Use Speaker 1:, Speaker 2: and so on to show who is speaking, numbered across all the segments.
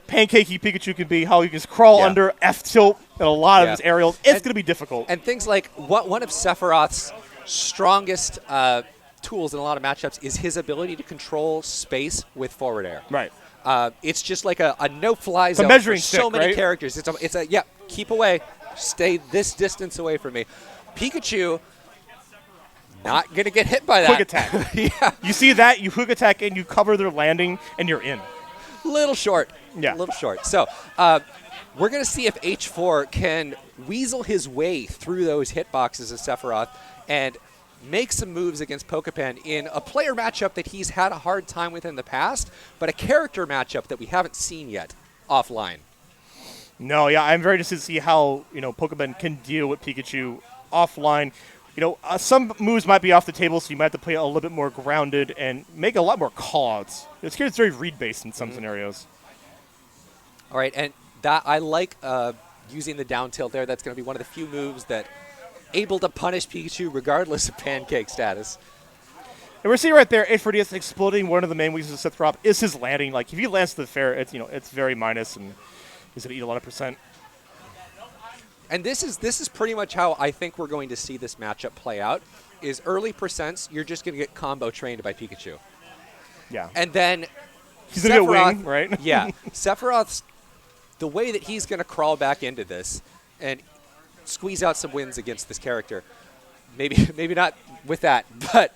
Speaker 1: pancakey Pikachu can be, how he can crawl under F tilt and a lot of his aerials. It's going to be difficult.
Speaker 2: And things like one of Sephiroth's strongest tools in a lot of matchups is his ability to control space with forward air.
Speaker 1: Right.
Speaker 2: It's just like a no-fly zone
Speaker 1: measuring
Speaker 2: for so
Speaker 1: stick,
Speaker 2: many
Speaker 1: right?
Speaker 2: characters. It's a keep away, stay this distance away from me. Pikachu, not gonna get hit by that.
Speaker 1: Quick attack.
Speaker 2: Yeah,
Speaker 1: you see that, you quick attack, and you cover their landing, and you're in.
Speaker 2: little short.
Speaker 1: Yeah,
Speaker 2: little short. So we're gonna see if H4 can weasel his way through those hitboxes of Sephiroth and make some moves against Pokepen in a player matchup that he's had a hard time with in the past, but a character matchup that we haven't seen yet offline.
Speaker 1: No, yeah, I'm very interested to see how Pokepen can deal with Pikachu offline. Some moves might be off the table, so you might have to play a little bit more grounded and make a lot more calls. It's very read-based in some scenarios.
Speaker 2: All right, and that I like using the down tilt there. That's going to be one of the few moves that able to punish Pikachu regardless of pancake status.
Speaker 1: And we're seeing right there, H4DS exploding. One of the main weaknesses of Sephiroth is his landing. Like, if he lands to the fair, it's very minus, and he's going to eat a lot of %.
Speaker 2: And this is pretty much how I think we're going to see this matchup play out, is early %, you're just going to get combo trained by Pikachu.
Speaker 1: Yeah.
Speaker 2: And then
Speaker 1: he's going to get wing, right?
Speaker 2: Yeah. Sephiroth's, the way that he's going to crawl back into this and squeeze out some wins against this character, maybe not with that, but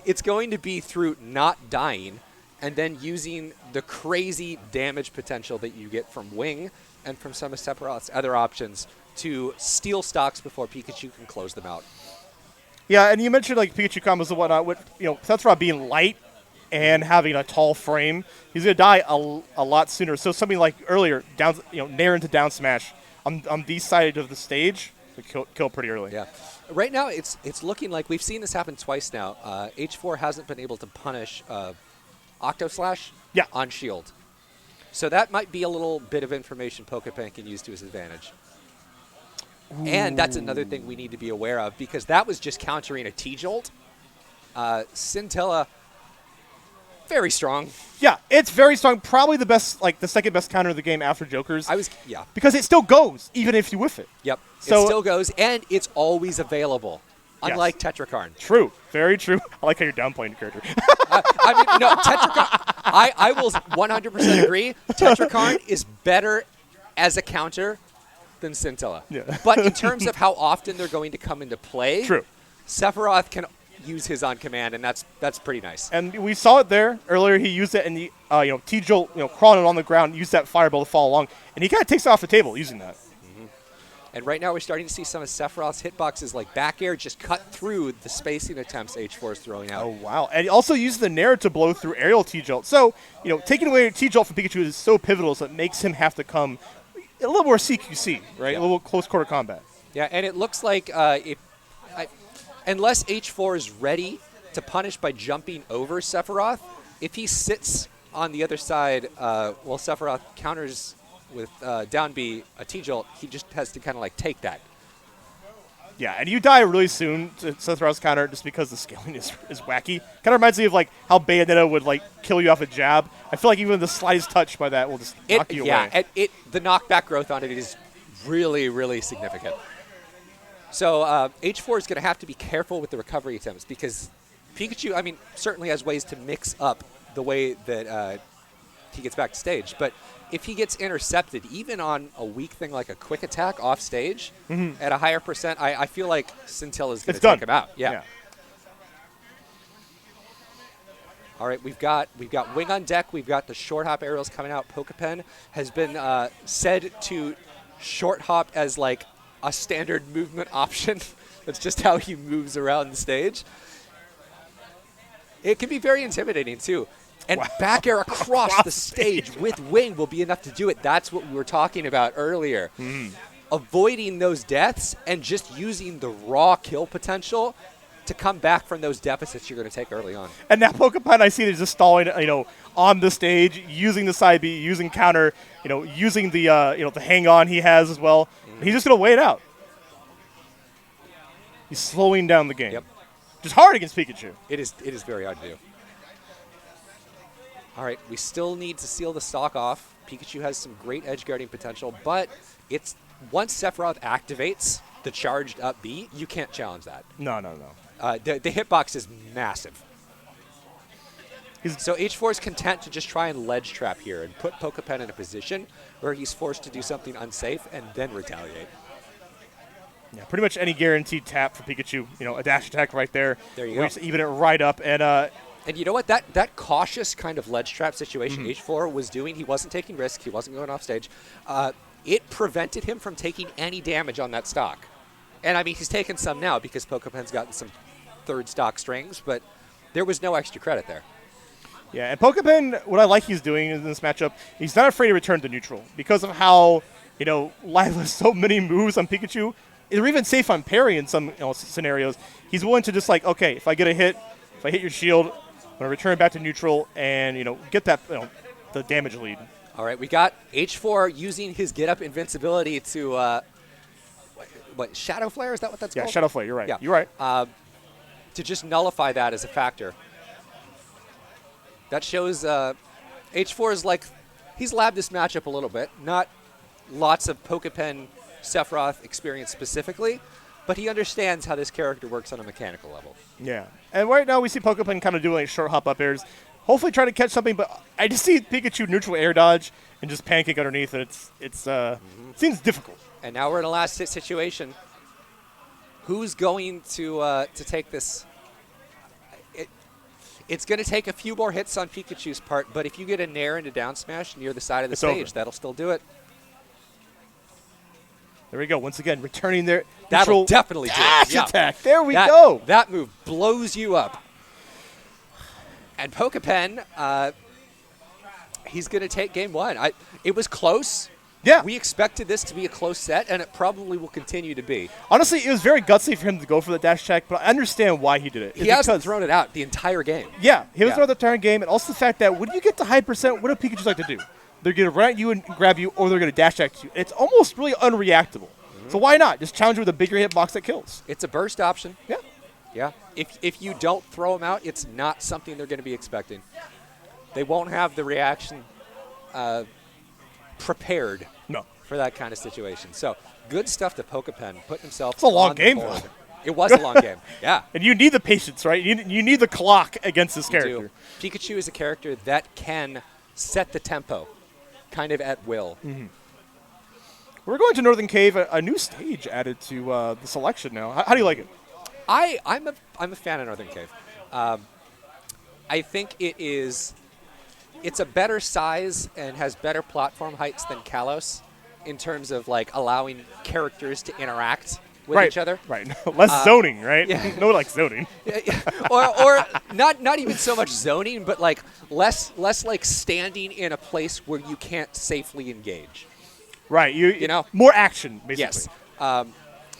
Speaker 2: it's going to be through not dying and then using the crazy damage potential that you get from Wing and from some of Sephiroth's other options to steal stocks before Pikachu can close them out.
Speaker 1: Yeah, and you mentioned like Pikachu combos and whatnot. With Sephiroth being light and having a tall frame, he's gonna die a lot sooner. So something like earlier, down nair into down smash on the side of the stage, kill pretty early.
Speaker 2: Yeah, right now it's looking like we've seen this happen twice now. H4 hasn't been able to punish Octo Slash on shield, so that might be a little bit of information Pokepen can use to his advantage. Ooh. And that's another thing we need to be aware of, because that was just countering a T-Jolt. Scintilla, very strong.
Speaker 1: Yeah, it's very strong. Probably the best, like the second best counter of the game after Joker's. Because it still goes, even if you whiff it.
Speaker 2: Yep, so it still goes, and it's always available, unlike Tetrakarn.
Speaker 1: True, very true. I like how you're downplaying your character.
Speaker 2: I mean, no, Tetrakarn, I will 100% agree. Tetrakarn is better as a counter than Scintilla.
Speaker 1: Yeah.
Speaker 2: But in terms of how often they're going to come into play,
Speaker 1: true,
Speaker 2: Sephiroth can use his on command, and that's pretty nice.
Speaker 1: And we saw it there earlier. He used it in the T-Jolt, crawling on the ground, used that fireball to fall along, and he kind of takes it off the table using that.
Speaker 2: Mm-hmm. And right now we're starting to see some of Sephiroth's hitboxes like back air just cut through the spacing attempts H4 is throwing out.
Speaker 1: Oh wow! And he also used the nair to blow through aerial T-Jolt. So taking away T-Jolt from Pikachu is so pivotal, so it makes him have to come a little more CQC, right?
Speaker 2: Yeah.
Speaker 1: A little close quarter combat.
Speaker 2: Yeah, and it looks like unless H4 is ready to punish by jumping over Sephiroth, if he sits on the other side while Sephiroth counters with down B a T-Jolt, he just has to kind of like take that.
Speaker 1: Yeah, and you die really soon to Sephiroth's counter just because the scaling is wacky. Kind of reminds me of like how Bayonetta would like kill you off a jab. I feel like even the slightest touch by that will just knock you away.
Speaker 2: Yeah, the knockback growth on it is really, really significant. So H4 is going to have to be careful with the recovery attempts, because Pikachu, I mean, certainly has ways to mix up the way that he gets back to stage. But if he gets intercepted, even on a weak thing like a quick attack off stage at a higher %, I feel like Scintilla is going to take him out. Yeah. All right, we've got Wing on deck. We've got the short hop aerials coming out. Pokepen has been said to short hop as like a standard movement option. That's just how he moves around the stage. It can be very intimidating too. And back air across the stage with Wing will be enough to do it. That's what we were talking about earlier. Avoiding those deaths and just using the raw kill potential to come back from those deficits you're going to take early on.
Speaker 1: And now Pokepen, I see they're just stalling, on the stage, using the side B, using counter, using the, the hang on he has as well. He's just going to wait it out. He's slowing down the game.
Speaker 2: Yep.
Speaker 1: Just hard against Pikachu.
Speaker 2: It is very hard to do. All right, we still need to seal the stock off. Pikachu has some great edge guarding potential, but it's once Sephiroth activates the charged up B, you can't challenge that.
Speaker 1: No, no, no.
Speaker 2: The hitbox is massive. So H4 is content to just try and ledge trap here and put Pokepen in a position where he's forced to do something unsafe and then retaliate.
Speaker 1: Yeah, pretty much any guaranteed tap for Pikachu. A dash attack right there.
Speaker 2: There you
Speaker 1: go.
Speaker 2: go.
Speaker 1: Just even it right up.
Speaker 2: And you know what? That cautious kind of ledge trap situation H4 was doing, he wasn't taking risks. He wasn't going off stage. It prevented him from taking any damage on that stock. And, I mean, he's taken some now because Pokepen's gotten some third stock strings, but there was no extra credit there.
Speaker 1: Yeah, and Pokepen, what I like he's doing in this matchup, he's not afraid to return to neutral because of how, Live has so many moves on Pikachu. They're even safe on parry in some scenarios. He's willing to just okay, if I get a hit, if I hit your shield, I'm going to return back to neutral and, get that, the damage lead.
Speaker 2: All right, we got H4 using his get-up invincibility to, what, Shadow Flare? Is that what that's called?
Speaker 1: Yeah, Shadow Flare, you're right.
Speaker 2: Yeah.
Speaker 1: You're right.
Speaker 2: To just nullify that as a factor. That shows H4 is he's labbed this matchup a little bit. Not lots of Pokepen Sephiroth experience specifically, but he understands how this character works on a mechanical level.
Speaker 1: Yeah. And right now we see Pokepen kind of doing short hop up airs, hopefully trying to catch something, but I just see Pikachu neutral air dodge and just pancake underneath, and it seems difficult.
Speaker 2: And now we're in a last hit situation. Who's going to take this? It's going to take a few more hits on Pikachu's part, but if you get a Nair into down smash near the side of the stage,
Speaker 1: over.
Speaker 2: That'll still do it.
Speaker 1: There we go. Once again, returning there.
Speaker 2: That'll definitely do it.
Speaker 1: Yeah. Attack. There we go.
Speaker 2: That move blows you up. And Pokepen, he's going to take game one. It was close.
Speaker 1: Yeah.
Speaker 2: We expected this to be a close set, and it probably will continue to be.
Speaker 1: Honestly, it was very gutsy for him to go for the dash attack, but I understand why he did it.
Speaker 2: He hasn't thrown it out the entire game.
Speaker 1: Yeah, he was thrown the entire game, and also the fact that when you get to high percent, what do Pikachu like to do? They're going to run at you and grab you, or they're going to dash attack you. It's almost really unreactable. So why not? Just challenge with a bigger hitbox that kills.
Speaker 2: It's a burst option.
Speaker 1: Yeah.
Speaker 2: Yeah. If you don't throw them out, it's not something they're going to be expecting. They won't have the reaction prepared for that kind of situation. So good stuff to Pokepen. Put himself
Speaker 1: It's a long
Speaker 2: on the
Speaker 1: game,
Speaker 2: board.
Speaker 1: though.
Speaker 2: It was a long game. Yeah.
Speaker 1: And you need the patience, right? You need the clock against this character.
Speaker 2: Do. Pikachu is a character that can set the tempo kind of at will.
Speaker 1: Mm-hmm. We're going to Northern Cave, a new stage added to the selection now. How do you like it?
Speaker 2: I'm a fan of Northern Cave. I think it's a better size and has better platform heights than Kalos in terms of allowing characters to interact with each other.
Speaker 1: Right. Less zoning, right?
Speaker 2: Yeah.
Speaker 1: No one likes zoning.
Speaker 2: or not even so much zoning, but less standing in a place where you can't safely engage.
Speaker 1: Right. You know, more action, basically.
Speaker 2: Yes.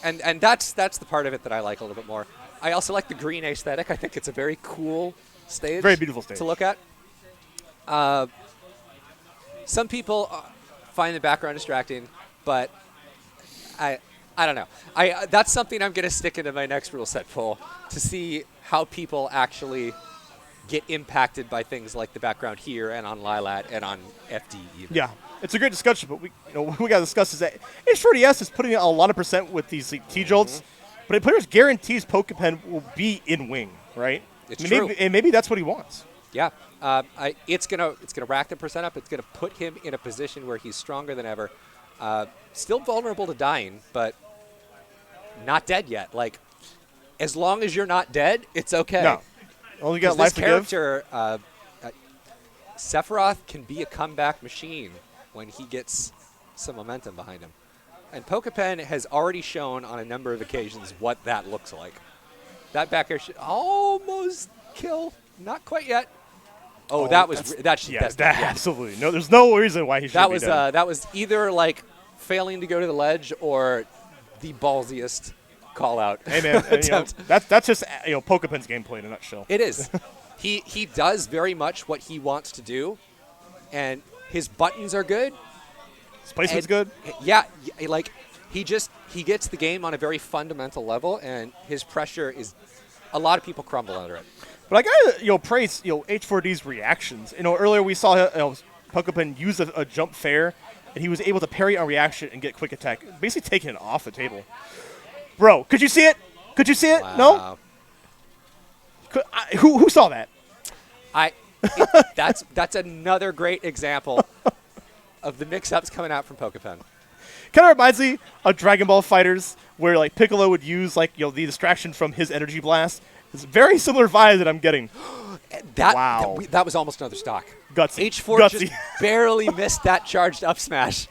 Speaker 2: And that's the part of it that I like a little bit more. I also like the green aesthetic. I think it's a very cool stage.
Speaker 1: Very beautiful stage
Speaker 2: to look at. Some people find the background distracting, but I don't know. That's something I'm going to stick into my next rule set poll to see how people actually get impacted by things like the background here and on Lilat and on FD even.
Speaker 1: Yeah. It's a great discussion, but we got to discuss is that H4DS is putting a lot of percent with these T-Jolts, but it pretty much guarantees Pokepen will be in wing, right?
Speaker 2: It's true.
Speaker 1: And maybe that's what he wants.
Speaker 2: Yeah. It's gonna rack the percent up. It's gonna put him in a position where he's stronger than ever. Still vulnerable to dying, but not dead yet. As long as you're not dead, it's okay.
Speaker 1: No. Only got life to give.
Speaker 2: This character, Sephiroth can be a comeback machine when he gets some momentum behind him. And Pokepen has already shown on a number of occasions what that looks like. That back air should almost kill. Not quite yet. Oh,
Speaker 1: absolutely. No, there's no reason why he should be dead.
Speaker 2: That was either failing to go to the ledge or the ballsiest call out.
Speaker 1: Hey man, that's just Pokepen's gameplay in a nutshell.
Speaker 2: It is. He does very much what he wants to do, and his buttons are good.
Speaker 1: His placement's good.
Speaker 2: Yeah, he gets the game on a very fundamental level, and his pressure is. A lot of people crumble under it.
Speaker 1: But I gotta praise H4D's reactions. Earlier we saw Pokepen use a jump fair, and he was able to parry on reaction and get quick attack, basically taking it off the table. Bro, could you see it? Could you see it?
Speaker 2: Wow.
Speaker 1: No. Who saw that?
Speaker 2: That's another great example of the mix-ups coming out from Pokepen.
Speaker 1: Kind of reminds me of Dragon Ball Fighters, where like Piccolo would use the distraction from his energy blast. It's a very similar vibe that I'm getting. Wow.
Speaker 2: That was almost another stock.
Speaker 1: Gutsy.
Speaker 2: H4
Speaker 1: Gutsy.
Speaker 2: just barely missed that charged up smash.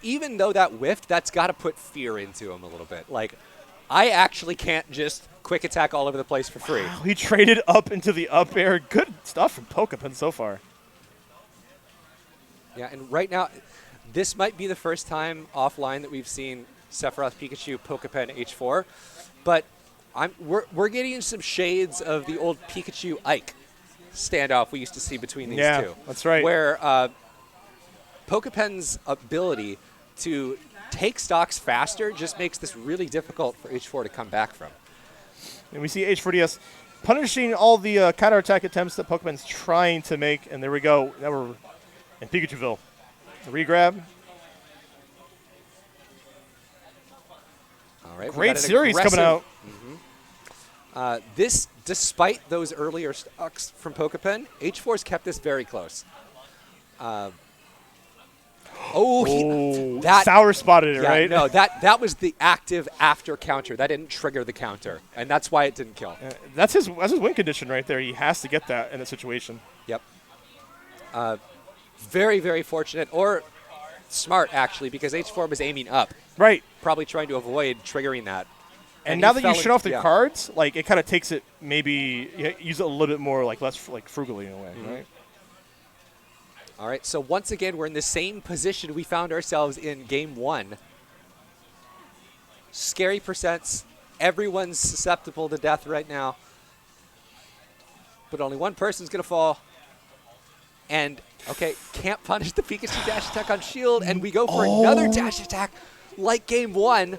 Speaker 2: Even though that whiffed, that's got to put fear into him a little bit. Like, I actually can't just quick attack all over the place for free.
Speaker 1: Wow, he traded up into the up air. Good stuff from Pokepen so far.
Speaker 2: Yeah, and right now, this might be the first time offline that we've seen Sephiroth, Pikachu, Pokepen, H4, but we're getting some shades of the old Pikachu Ike standoff we used to see between these two.
Speaker 1: Yeah, that's right.
Speaker 2: Where Pokepen's ability to take stocks faster just makes this really difficult for H4 to come back from.
Speaker 1: And we see H4DS punishing all the counterattack attempts that Pokepen's trying to make, and there we go. Now we're in Pikachuville. The regrab.
Speaker 2: All right,
Speaker 1: great series coming out.
Speaker 2: This, despite those earlier stocks from Pokepen, H4's kept this very close.
Speaker 1: Sour spotted it, right?
Speaker 2: No, that was the active after counter. That didn't trigger the counter, and that's why it didn't kill.
Speaker 1: That's his win condition right there. He has to get that in a situation.
Speaker 2: Yep. Very, very fortunate, or smart, actually, because H4 was aiming up.
Speaker 1: Right.
Speaker 2: Probably trying to avoid triggering that.
Speaker 1: And now that you shut off the cards, like it kind of takes it maybe use it a little bit more less frugally in a way, right?
Speaker 2: All right, so once again, we're in the same position we found ourselves in Game 1. Scary percents. Everyone's susceptible to death right now. But only one person's going to fall. And, okay, can't punish the Pikachu dash attack on shield, and we go for another dash attack like Game 1.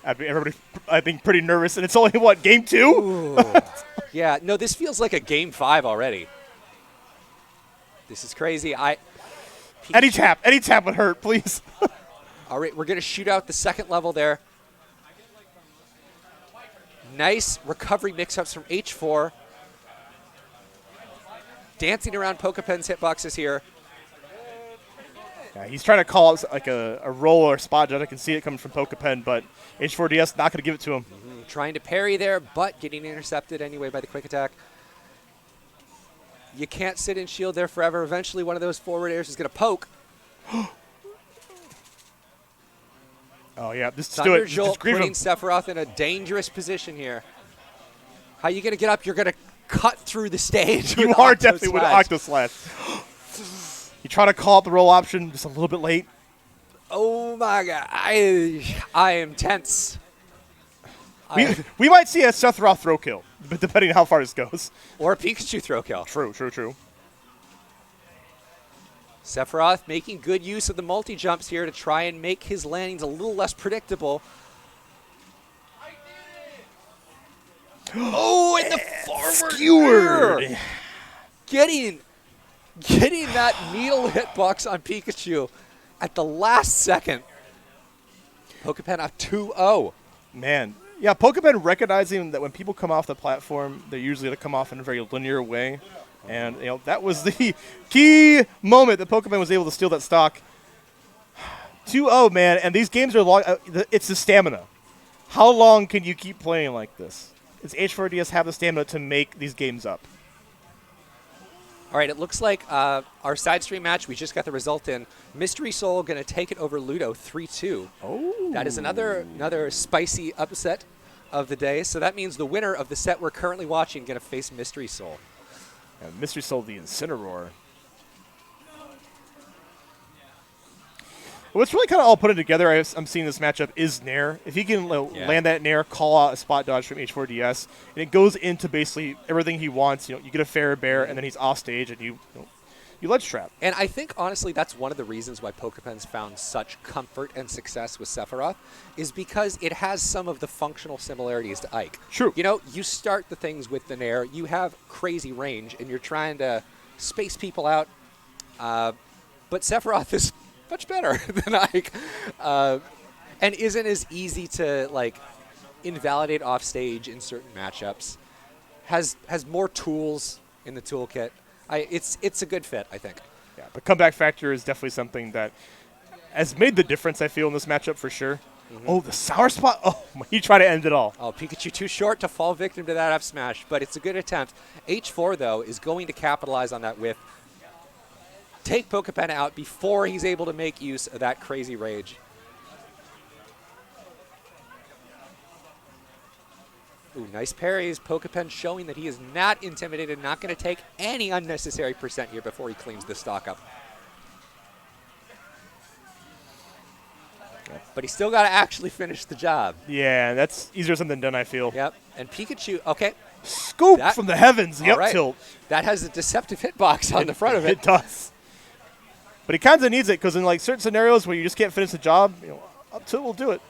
Speaker 1: Everybody, I think, pretty nervous, and it's only, what, Game 2?
Speaker 2: Yeah, no, this feels like a Game 5 already. This is crazy.
Speaker 1: Any tap would hurt, please.
Speaker 2: All right, we're going to shoot out the second level there. Nice recovery mix-ups from H4. Dancing around Pokepen's hitboxes here.
Speaker 1: Yeah, he's trying to call out like a roll or spot judge. I can see it coming from Pokepen, but H4DS not going to give it to him.
Speaker 2: Trying to parry there, but getting intercepted anyway by the quick attack. You can't sit in shield there forever. Eventually, one of those forward airs is going to poke.
Speaker 1: Oh, yeah. Just
Speaker 2: Thunder
Speaker 1: do it.
Speaker 2: Jolt
Speaker 1: Just grieve
Speaker 2: putting
Speaker 1: him.
Speaker 2: Sephiroth in a dangerous position here. How are you going to get up? You're going to cut through the stage.
Speaker 1: You are definitely with Octo Slash. You try to call out the roll option just a little bit late.
Speaker 2: Oh, my God. I am tense.
Speaker 1: We might see a Sephiroth throw kill, depending on how far this goes.
Speaker 2: Or a Pikachu throw kill.
Speaker 1: True.
Speaker 2: Sephiroth making good use of the multi-jumps here to try and make his landings a little less predictable. Oh, and the forward
Speaker 1: skewered.
Speaker 2: Getting that needle hitbox on Pikachu at the last second. Pokepen up 2-0.
Speaker 1: Man. Yeah, Pokepen recognizing that when people come off the platform, they're usually going to come off in a very linear way. And, that was the key moment that Pokepen was able to steal that stock. 2-0, man. And these games are long. It's the stamina. How long can you keep playing like this? Does H4DS have the stamina to make these games up?
Speaker 2: All right, it looks like our side stream match, we just got the result in. Mystery Soul going to take it over Ludo 3-2.
Speaker 1: Oh.
Speaker 2: That is another spicy upset of the day. So that means the winner of the set we're currently watching going to face Mystery Soul.
Speaker 1: And Mystery Soul, the Incineroar. What's really kind of all putting together, I'm seeing this matchup, is Nair. If he can land that Nair, call out a spot dodge from H4DS, and it goes into basically everything he wants. You get a fair bear, and then he's off stage, and you you ledge trap.
Speaker 2: And I think, honestly, that's one of the reasons why Pokepen's found such comfort and success with Sephiroth, is because it has some of the functional similarities to Ike.
Speaker 1: True.
Speaker 2: You know, you start the things with the Nair, you have crazy range, and you're trying to space people out. But Sephiroth is much better than Ike, and isn't as easy to, like, invalidate off stage in certain matchups. Has more tools in the toolkit. It's a good fit, I think.
Speaker 1: Yeah, but comeback factor is definitely something that has made the difference, I feel, in this matchup for sure. Oh, the sour spot. Oh, he tried to end it all.
Speaker 2: Oh, Pikachu too short to fall victim to that F smash, but it's a good attempt. H4, though, is going to capitalize on that whiff. Take Pokepen out before he's able to make use of that crazy rage. Ooh, nice parries. Pokepen showing that he is not intimidated, not going to take any unnecessary percent here before he cleans the stock up. But he's still got to actually finish the job.
Speaker 1: Yeah, that's easier said than done, I feel.
Speaker 2: Yep. And Pikachu, okay.
Speaker 1: Scoop from the heavens, the up
Speaker 2: right.
Speaker 1: tilt.
Speaker 2: That has a deceptive hitbox on the front of it.
Speaker 1: It does. But he kind of needs it because in like certain scenarios where you just can't finish the job, you know, up tilt will do it.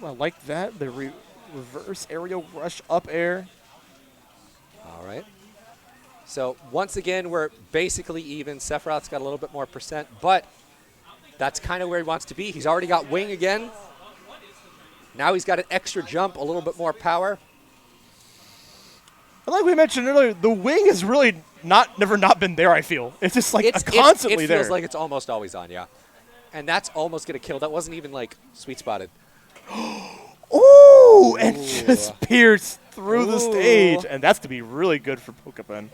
Speaker 1: Ooh, I like that. The reverse aerial rush up air.
Speaker 2: All right. So once again, we're basically even. Sephiroth's got a little bit more percent, but that's kind of where he wants to be. He's already got wing again. Now he's got an extra jump, a little bit more power.
Speaker 1: And like we mentioned earlier, the wing has really never not been there, I feel. It's just like constantly there.
Speaker 2: It feels like it's almost always on, yeah. And that's almost going to kill. That wasn't even like sweet spotted.
Speaker 1: Ooh, and just pierced through the stage. And that's going to be really good for Pokepen.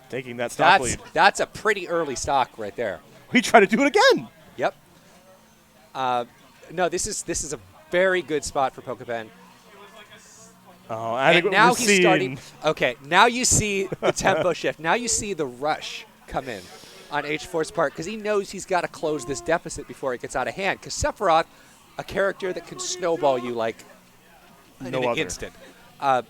Speaker 1: Taking that stock lead.
Speaker 2: That's a pretty early stock right there.
Speaker 1: We try to do it again.
Speaker 2: Yep. No, this is a very good spot for Pokepen.
Speaker 1: Oh, I think
Speaker 2: now he's starting. Okay, now you see the tempo shift. Now you see the rush come in on H4's part because he knows he's got to close this deficit before it gets out of hand. Because Sephiroth, a character that can snowball you like in an instant. And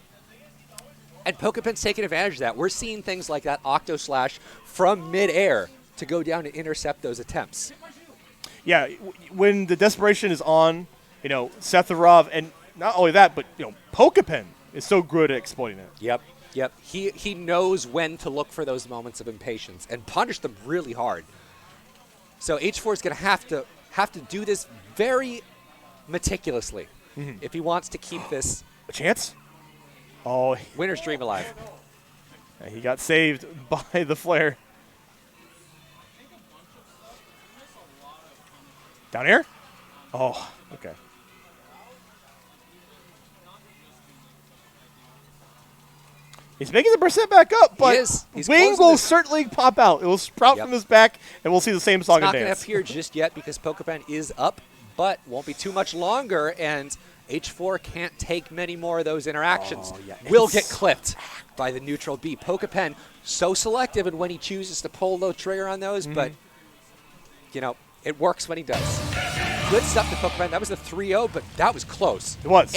Speaker 2: Pokepen's taking advantage of that. We're seeing things like that Octo Slash from midair to go down and intercept those attempts.
Speaker 1: Yeah, when the desperation is on, you know, Sephiroth, and not only that, but, you know, Pokepen is so good at exploiting it.
Speaker 2: Yep. He knows when to look for those moments of impatience and punish them really hard. So H4 is going to have to do this very meticulously if he wants to keep this
Speaker 1: a chance. Oh,
Speaker 2: winner's dream alive.
Speaker 1: He got saved by the flare. Down here? Oh, okay. He's making the percent back up, but wing will certainly pop out. It will sprout from his back, and we'll see the same song and dance.
Speaker 2: It's not going to appear just yet because Pokepen is up, but won't be too much longer, and H4 can't take many more of those interactions. Will get clipped by the neutral B. Pokepen, so selective in when he chooses to pull the trigger on those, but, you know, it works when he does. Good stuff to Pokepen. That was a 3-0, but that was close.
Speaker 1: It was.